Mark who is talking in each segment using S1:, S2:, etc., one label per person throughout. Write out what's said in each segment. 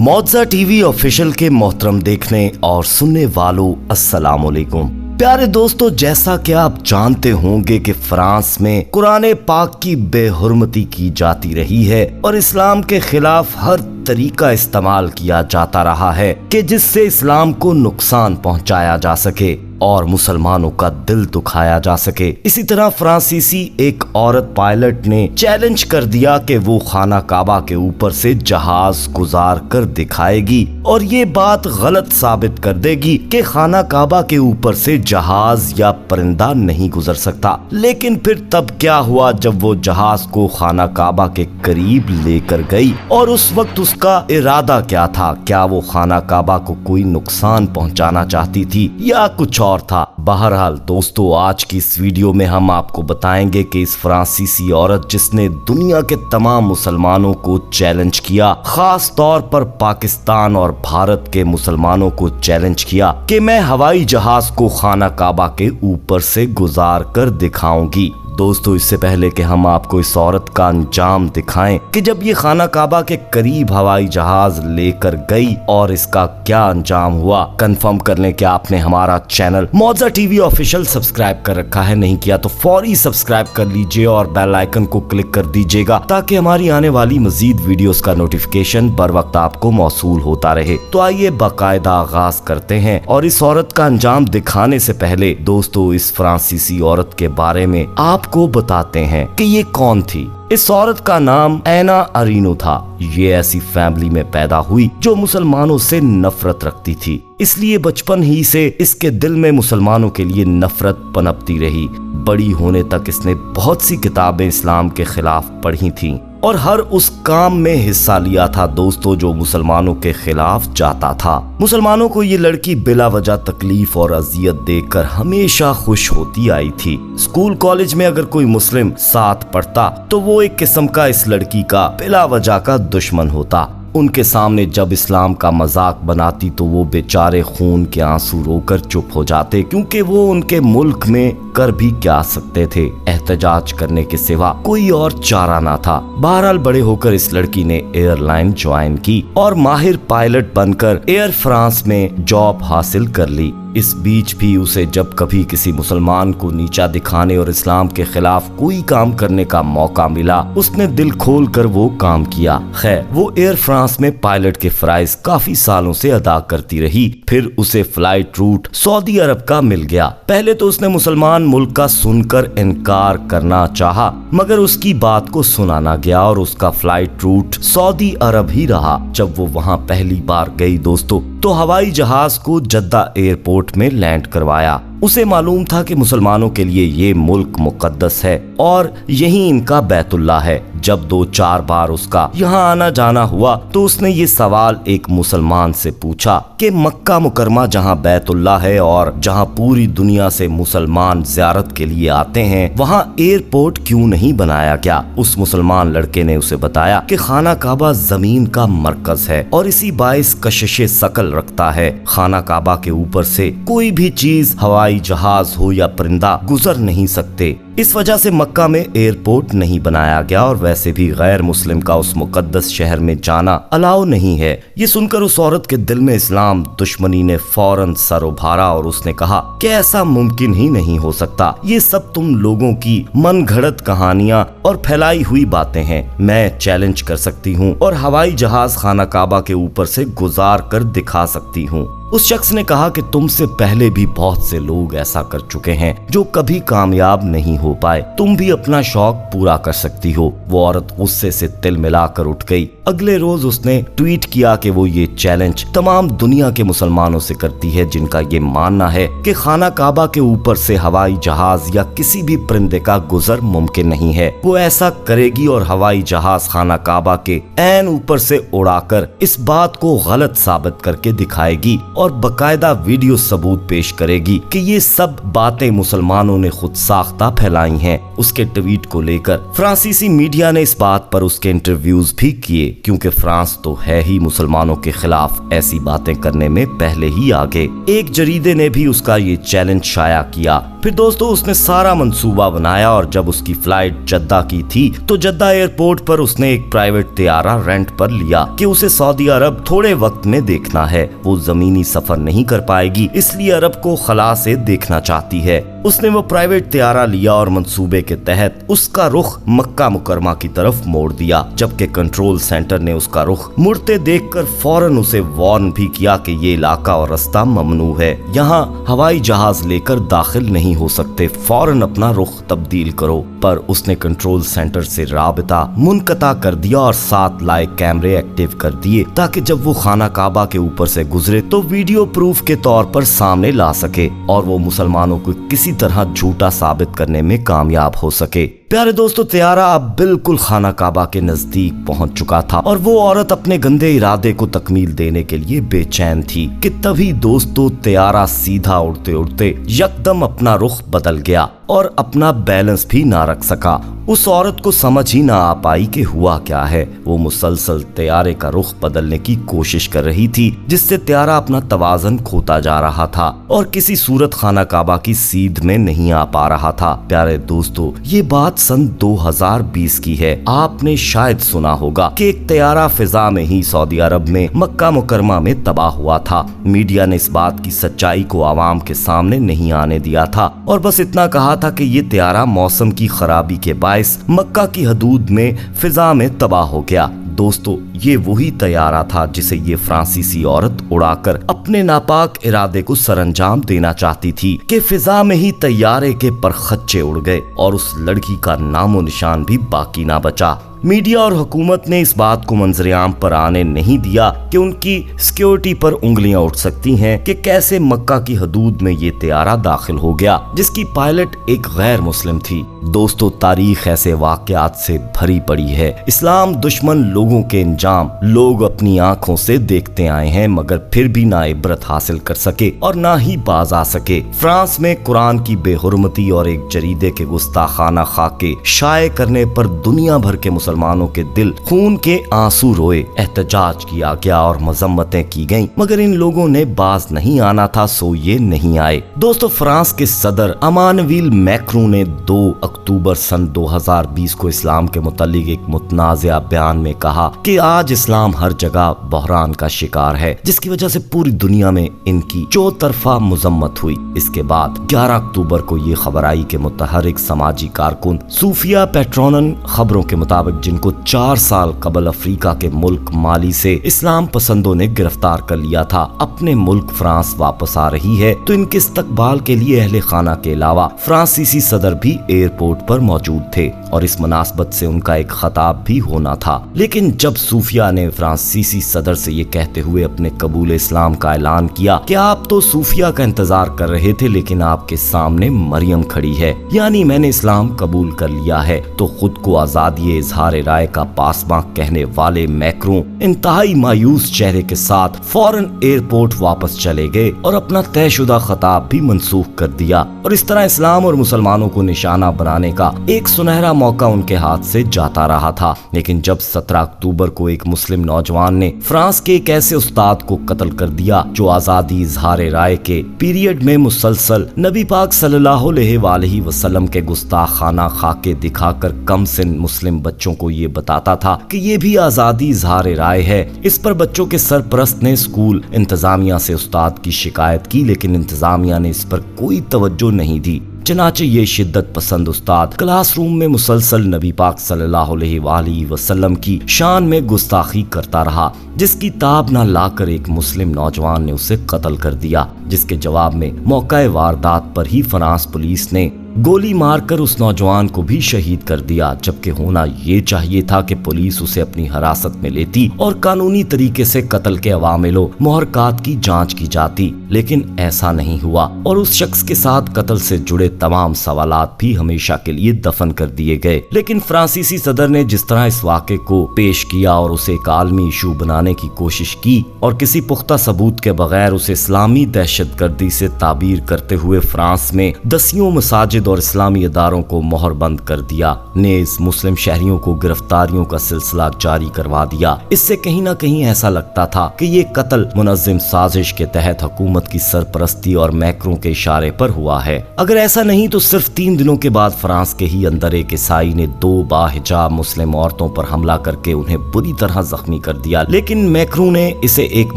S1: मौजा TV official के मोहतरम देखने और सुनने वालों अस्सलाम वालेकुम। प्यारे दोस्तों, जैसा कि आप जानते होंगे कि फ्रांस में कुरान पाक की बेहुरमती की जाती रही है और इस्लाम के खिलाफ हर तरीका इस्तेमाल किया जाता रहा है कि जिससे इस्लाम को नुकसान पहुंचाया जा सके और मुसलमानों का दिल दुखाया जा सके। इसी तरह फ्रांसीसी एक औरत पायलट ने चैलेंज कर दिया कि वो खाना काबा के ऊपर से जहाज गुजार कर दिखाएगी और ये बात गलत साबित कर देगी कि खाना काबा के ऊपर से जहाज या परिंदा नहीं गुजर सकता। लेकिन फिर तब क्या हुआ जब वो जहाज को खाना काबा के करीब लेकर गई और उस वक्त उसका इरादा क्या था? क्या वो खाना काबा को कोई नुकसान पहुंचाना चाहती थी या कुछ और था? बहरहाल दोस्तों, आज की इस वीडियो में हम आपको बताएंगे कि इस फ्रांसीसी औरत जिसने दुनिया के तमाम मुसलमानों को चैलेंज किया, खास तौर पर पाकिस्तान और भारत के मुसलमानों को चैलेंज किया कि मैं हवाई जहाज को खाना काबा के ऊपर से गुजार कर दिखाऊंगी। दोस्तों, इससे पहले कि हम आपको इस औरत का अंजाम दिखाएं कि जब ये खाना काबा के करीब हवाई जहाज लेकर गई और इसका क्या अंजाम हुआ, कंफर्म कर लें कि आपने हमारा चैनल मौजा टीवी ऑफिशियल सब्सक्राइब कर रखा है। नहीं किया तो फौरी सब्सक्राइब कर लीजिए और बेल आइकन को क्लिक कर दीजिएगा ताकि हमारी आने वाली मजीद वीडियोस का नोटिफिकेशन बर वक्त आपको मौसूल होता रहे। तो आइए बाकायदा आगाज करते हैं और इस औरत का अंजाम दिखाने से पहले दोस्तों, इस फ्रांसीसी औरत के बारे में आपको बताते हैं कि ये कौन थी। इस औरत का नाम एना अरीनो था। ये ऐसी फैमिली में पैदा हुई जो मुसलमानों से नफरत रखती थी, इसलिए बचपन ही से इसके दिल में मुसलमानों के लिए नफरत पनपती रही। बड़ी होने तक इसने बहुत सी किताबें इस्लाम के खिलाफ पढ़ी थीं और हर उस काम में हिस्सा लिया था दोस्तों जो मुसलमानों के खिलाफ जाता था। मुसलमानों को ये लड़की बिला वजह तकलीफ और अजियत देकर हमेशा खुश होती आई थी। स्कूल कॉलेज में अगर कोई मुस्लिम साथ पढ़ता तो वो एक किस्म का इस लड़की का बिला वजह का दुश्मन होता। उनके सामने जब इस्लाम का मजाक बनाती तो वो बेचारे खून के आंसू रोकर चुप हो जाते, क्योंकि वो उनके मुल्क में कर भी क्या सकते थे, एहतजाज करने के सिवा कोई और चारा ना था। बहरहाल बड़े होकर इस लड़की ने एयरलाइन ज्वाइन की और माहिर पायलट बनकर एयर फ्रांस में जॉब हासिल कर ली। इस बीच भी उसे जब कभी किसी मुसलमान को नीचा दिखाने और इस्लाम के खिलाफ कोई काम करने का मौका मिला, उसने दिल खोल कर वो काम किया। खैर, वो एयर फ्रांस में पायलट के फराइज काफी सालों से अदा करती रही। फिर उसे फ्लाइट रूट सऊदी अरब का मिल गया। पहले तो उसने मुसलमान मुल्क का सुनकर इनकार करना चाहा, मगर उसकी बात को सुना ना गया और उसका फ्लाइट रूट सऊदी अरब ही रहा। जब वो वहाँ पहली बार गई दोस्तों, तो हवाई जहाज को जद्दा एयरपोर्ट में लैंड करवाया। उसे मालूम था कि मुसलमानों के लिए ये मुल्क मुकद्दस है और यही इनका बैतुल्लाह है। जब 2-4 बार उसका यहाँ आना जाना हुआ तो उसने ये सवाल एक मुसलमान से पूछा कि मक्का मुकरमा जहाँ बैतुल्लाह है और जहाँ पूरी दुनिया से मुसलमान ज़ियारत के लिए आते हैं, वहाँ एयरपोर्ट क्यों नहीं बनाया गया? उस मुसलमान लड़के ने उसे बताया कि खाना काबा जमीन का मरकज है और इसी बाइस कशिश शकल रखता है। खाना काबा के ऊपर से कोई भी चीज, हवाई जहाज हो या परिंदा, गुजर नहीं सकते। इस वजह से मक्का में एयरपोर्ट नहीं बनाया गया और वैसे भी गैर मुस्लिम का उस मुकद्दस शहर में जाना अलाउ नहीं है। ये सुनकर उस औरत के दिल में इस्लाम दुश्मनी ने फौरन सर उभारा और उसने कहा कि ऐसा मुमकिन ही नहीं हो सकता। ये सब तुम लोगों की मन घड़त कहानियां और फैलाई हुई बातें हैं। मैं चैलेंज कर सकती हूँ और हवाई जहाज खाना काबा के ऊपर से गुजार कर दिखा सकती हूँ। उस शख्स ने कहा कि तुमसे पहले भी बहुत से लोग ऐसा कर चुके हैं जो कभी कामयाब नहीं हो पाए। तुम भी अपना शौक पूरा कर सकती हो। वो औरत गुस्से से तिल मिलाकर उठ गई। अगले रोज उसने ट्वीट किया कि वो ये चैलेंज तमाम दुनिया के मुसलमानों से करती है जिनका ये मानना है कि खाना काबा के ऊपर से हवाई जहाज या किसी भी परिंदे का गुजर मुमकिन नहीं है। वो ऐसा करेगी और हवाई जहाज खाना काबा के ऐन ऊपर से उड़ाकर इस बात को गलत साबित करके दिखाएगी और बकायदा वीडियो सबूत पेश करेगी कि ये सब बातें मुसलमानों ने खुद साख्ता फैलाई हैं। उसके ट्वीट को लेकर फ्रांसीसी मीडिया ने इस बात पर उसके इंटरव्यूज भी किए, क्योंकि फ्रांस तो है ही मुसलमानों के खिलाफ ऐसी बातें करने में पहले ही आगे। एक जरीदे ने भी उसका ये चैलेंज शाया किया फिर दोस्तों उसने सारा मंसूबा बनाया और जब उसकी फ्लाइट जद्दा की थी तो जद्दा एयरपोर्ट पर उसने एक प्राइवेट तैयारा रेंट पर लिया कि उसे सऊदी अरब थोड़े वक्त में देखना है। वो जमीनी सफर नहीं कर पाएगी, इसलिए अरब को खला से देखना चाहती है। उसने वो प्राइवेट तैयारा लिया और मंसूबे के तहत उसका रुख मक्का मुकरमा की तरफ मोड़ दिया, जबकि कंट्रोल सेंटर ने उसका रुख मुड़ते देखकर फौरन उसे वार्न भी किया कि ये इलाका और रास्ता ममनू है, यहाँ हवाई जहाज लेकर दाखिल नहीं हो सकते, फौरन अपना रुख तब्दील करो। पर उसने कंट्रोल सेंटर से राबता मुनक़ता कर दिया और 7 लाइव कैमरे एक्टिव कर दिए ताकि जब वो खाना काबा के ऊपर से गुजरे तो वीडियो प्रूफ के तौर पर सामने ला सके और वो मुसलमानों को किसी तरह झूठा साबित करने में कामयाब हो सके। प्यारे दोस्तों, तैयारा अब बिल्कुल खाना काबा के नजदीक पहुंच चुका था और वो औरत अपने गंदे इरादे को तकमील देने के लिए बेचैन थी कि तभी दोस्तों तैयारा सीधा उड़ते उड़ते यकदम अपना रुख बदल गया और अपना बैलेंस भी ना रख सका। उस औरत को समझ ही ना आ पाई कि हुआ क्या है। वो मुसलसल तैयारे का रुख बदलने की कोशिश कर रही थी, जिससे तैयारा अपना तवाज़न खोता जा रहा था और किसी सूरत खाना काबा की सीध में नहीं आ पा रहा था। प्यारे दोस्तों, ये बात सन 2020 की है। आपने शायद सुना होगा कि एक तैयारा फिजा में ही सऊदी अरब में मक्का मुकरमा में तबाह हुआ था। मीडिया ने इस बात की सच्चाई को आवाम के सामने नहीं आने दिया था और बस इतना कहा था कि ये तैयारा मौसम की खराबी के बायस मक्का की हदूद में फिजा में तबाह हो गया। दोस्तों, ये वही तैयारा था जिसे ये फ्रांसीसी औरत उड़ाकर अपने नापाक इरादे को सरअंजाम देना चाहती थी कि फिजा में ही तैयारे के परखच्चे उड़ गए और उस लड़की का नामो निशान भी बाकी ना बचा। मीडिया और हुकूमत ने इस बात को मंजरेआम पर आने नहीं दिया कि उनकी सिक्योरिटी पर उंगलियां उठ सकती हैं कि कैसे मक्का की हदूद में ये तैयारा दाखिल हो गया जिसकी पायलट एक गैर मुस्लिम थी। दोस्तों, तारीख ऐसे वाकयात से भरी पड़ी है। इस्लाम दुश्मन लोगों के इंजाम लोग अपनी आंखों से देखते आए हैं, मगर फिर भी ना इबरत हासिल कर सके और ना ही बाज आ सके। फ्रांस में कुरान की बेहुरमती और एक जरीदे के गुस्ताखाना खाके शाये करने पर दुनिया भर के मुसलमानों के दिल खून के आंसू रोए, एहतजाज किया गया और मजम्मतें की गईं, मगर इन लोगों ने बाज नहीं आना था, सो ये नहीं आए। दोस्तों, फ्रांस के सदर अमानवील मैक्रू ने 2 अक्टूबर सन 2020 को इस्लाम के मुतालिक एक मुतनाज़ा बयान में कहा कि आज इस्लाम हर जगह बहरान का शिकार है, जिसकी वजह से पूरी दुनिया में इनकी चौतरफा मजम्मत हुई। इसके बाद 11 अक्टूबर को ये खबर आई कि मुतहरिक समाजी कारकुन सूफिया पेट्रोनन खबरों के मुताबिक जिनको 4 साल कबल अफ्रीका के मुल्क माली से इस्लाम पसंदों ने गिरफ्तार कर लिया था, अपने मुल्क फ्रांस वापस आ रही है। तो इनके इस्तकबाल के लिए अहले खाना के अलावा फ्रांसीसी सदर भी एयरपोर्ट पर मौजूद थे और इस मुनासबत से उनका एक खताब भी होना था। लेकिन जब सूफिया ने फ्रांसीसी सदर से ये कहते हुए अपने कबूल इस्लाम का ऐलान किया कि आप तो सूफिया का इंतजार कर रहे थे, लेकिन आपके सामने मरियम खड़ी है, यानी मैंने इस्लाम कबूल कर लिया है, तो खुद को आजादी इजहार राय का पासबां कहने वाले मैक्रों इंतहाई मायूस चेहरे के साथ फौरन एयरपोर्ट वापस चले गए और अपना तयशुदा खताब भी मनसूख कर दिया। और इस तरह इस्लाम और मुसलमानों को निशाना बनाने का एक सुनहरा मौका उनके हाथ से जाता रहा था। लेकिन जब 17 अक्टूबर को एक मुस्लिम नौजवान ने फ्रांस के एक ऐसे उस्ताद को कत्ल कर दिया जो आजादी इजहार राय के पीरियड में मुसलसल नबी पाक सल्लल्लाहु अलैहि वसल्लम के गुस्ताखाना खाके दिखाकर कम सिन मुस्लिम बच्चों को ये बताता था कि ये भी आजादी इजहार राय है। इस पर बच्चों के सरपरस्त ने स्कूल इंतजामिया से उस्ताद की शिकायत की, लेकिन इंतजामिया ने इस पर कोई तवज्जो नहीं दी। चनाचे ये शिद्दत पसंद उस्ताद क्लासरूम में मुसलसल नबी पाक सल्लल्लाहु अलैहि वसल्लम की शान में गुस्ताखी करता रहा, जिसकी ताब न लाकर एक मुस्लिम नौजवान ने उसे कत्ल कर दिया, जिसके जवाब में मौका वारदात पर ही फ्रांस पुलिस ने गोली मारकर उस नौजवान को भी शहीद कर दिया। जबकि होना ये चाहिए था कि पुलिस उसे अपनी हिरासत में लेती और कानूनी तरीके से कत्ल के अवामिलो मुहरकात की जांच की जाती, लेकिन ऐसा नहीं हुआ और उस शख्स के साथ कत्ल से जुड़े तमाम सवालात भी हमेशा के लिए दफन कर दिए गए। लेकिन फ्रांसीसी सदर ने जिस तरह इस वाक़े को पेश किया और उसे एक आलमी इशू बनाने की कोशिश की और किसी पुख्ता सबूत के बगैर उसे इस्लामी दहशतगर्दी से ताबीर करते हुए फ्रांस में दसियों मसाजिद बंद और इस्लामी इदारों को मोहर बंद कर दिया। नेज मुस्लिम शहरियों को गिरफ्तारियों का सिलसिला जारी करवा दिया। इससे कहीं ना कहीं ऐसा लगता था कि ये कत्ल मुनज़्ज़म साजिश के तहत हुकूमत की सरपरस्ती और मैक्रों के इशारे पर हुआ है। अगर ऐसा नहीं तो सिर्फ 3 दिनों के बाद फ्रांस के ही अंदर एक ईसाई ने 2 बाहिजाब मुस्लिम औरतों पर हमला करके उन्हें बुरी तरह जख्मी कर दिया, लेकिन मैक्रों ने इसे एक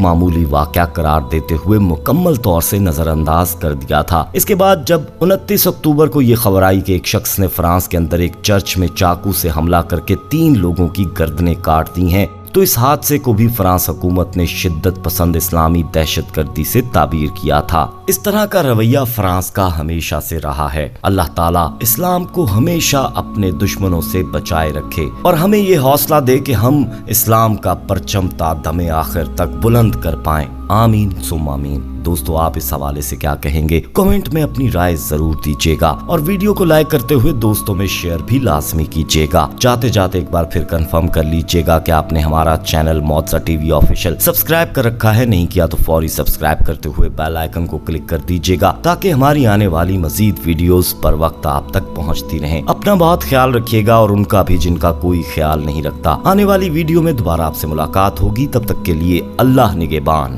S1: मामूली वाकया करार देते हुए मुकम्मल तौर से नजरअंदाज कर दिया था। इसके बाद जब 29 अक्टूबर को ये खबर आई कि एक शख्स ने फ्रांस के अंदर एक चर्च में चाकू से हमला करके 3 लोगों की गर्दनें काट दी हैं, तो इस हादसे को भी फ्रांस हुकूमत ने शिद्दत पसंद इस्लामी दहशतगर्दी से ताबीर किया था। इस तरह का रवैया फ्रांस का हमेशा से रहा है। अल्लाह ताला इस्लाम को हमेशा अपने दुश्मनों से बचाए रखे और हमें ये हौसला दे कि हम इस्लाम का परचम ता दमे आखिर तक बुलंद कर पाएं। आमीन सुम्मा आमीन। दोस्तों, आप इस हवाले से क्या कहेंगे? कमेंट में अपनी राय जरूर दीजिएगा और वीडियो को लाइक करते हुए दोस्तों में शेयर भी लाजमी कीजिएगा। जाते जाते एक बार फिर कंफर्म कर लीजिएगा कि आपने हमारा चैनल मौजा टीवी ऑफिशियल सब्सक्राइब कर रखा है। नहीं किया तो फौरी सब्सक्राइब करते हुए बेल आइकन को क्लिक कर दीजिएगा ताकि हमारी आने वाली मजीद वीडियोस पर वक्त आप तक पहुंचती रहें। अपना बहुत ख्याल रखिएगा और उनका भी जिनका कोई ख्याल नहीं रखता। आने वाली वीडियो में दोबारा आपसे मुलाकात होगी। तब तक के लिए अल्लाह निगहबान।